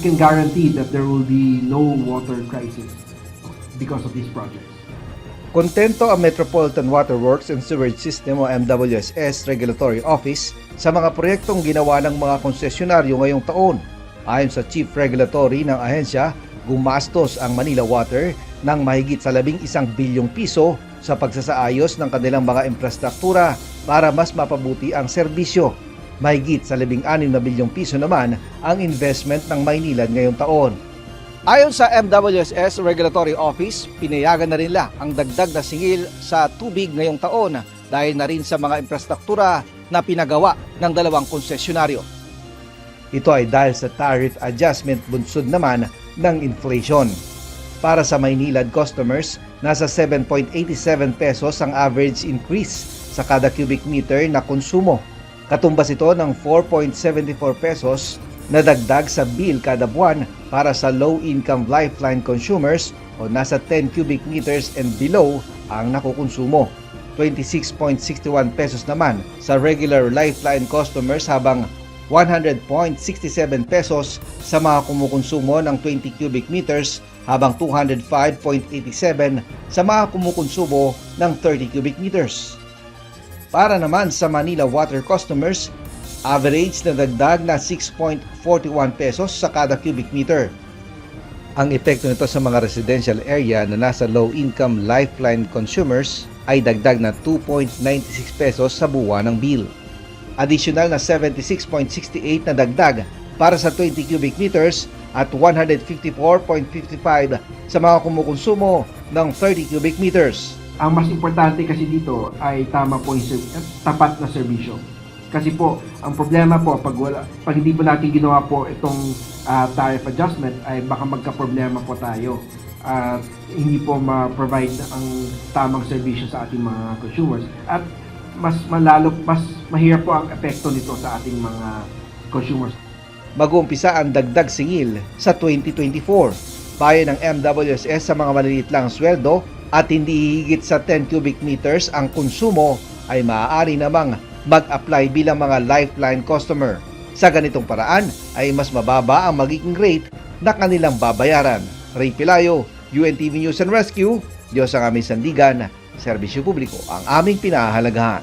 can guarantee that there will be no water crisis because of these projects. Kontento ang Metropolitan Water Works and Sewerage System o MWSS Regulatory Office sa mga proyektong ginawa ng mga konsesyonaryo ngayong taon. Ayon sa Chief Regulatory ng ahensya, gumastos ang Manila Water ng mahigit sa 11 bilyong piso sa pagsasaayos ng kanilang mga infrastruktura para mas mapabuti ang serbisyo. Mahigit sa 16 na bilyong piso naman ang investment ng Maynilad ngayong taon. Ayon sa MWSS Regulatory Office, pinayagan na rin nila ang dagdag na singil sa tubig ngayong taon dahil na rin sa mga infrastruktura na pinagawa ng dalawang konsesyonaryo. Ito ay dahil sa tariff adjustment bunsod naman ng inflation. Para sa Maynilad customers, nasa 7.87 pesos ang average increase sa kada cubic meter na konsumo. Katumbas ito ng 4.74 pesos na dagdag sa bill kada buwan para sa low-income lifeline consumers o nasa 10 cubic meters and below ang nakukonsumo. 26.61 pesos naman sa regular lifeline customers habang 100.67 pesos sa mga kumukonsumo ng 20 cubic meters habang 205.87 sa mga kumukonsumo ng 30 cubic meters. Para naman sa Manila Water customers, average na dagdag na 6.41 pesos sa kada cubic meter. Ang epekto nito sa mga residential area na nasa low-income lifeline consumers ay dagdag na 2.96 pesos sa buwan ng bill. Additional na 76.68 na dagdag para sa 20 cubic meters at 154.55 sa mga kumukonsumo ng 30 cubic meters. Ang mas importante kasi dito ay tama po yung tapat na serbisyo. Kasi po, ang problema po, pag hindi po natin ginawa po itong tariff adjustment, ay baka magka-problema po tayo. Hindi po ma-provide ang tamang serbisyo sa ating mga consumers. At mas mahirap po ang epekto nito sa ating mga consumers. Mag-uumpisa ang dagdag singil sa 2024. Payo ng MWSS sa mga maliliit lang sweldo at hindi higit sa 10 cubic meters ang konsumo ay maaari namang mag-apply bilang mga lifeline customer. Sa ganitong paraan ay mas mababa ang magiging rate na kanilang babayaran. Ray Pelayo, UNTV News and Rescue, Diyos ang aming sandigan, serbisyo publiko ang aming pinahahalagahan.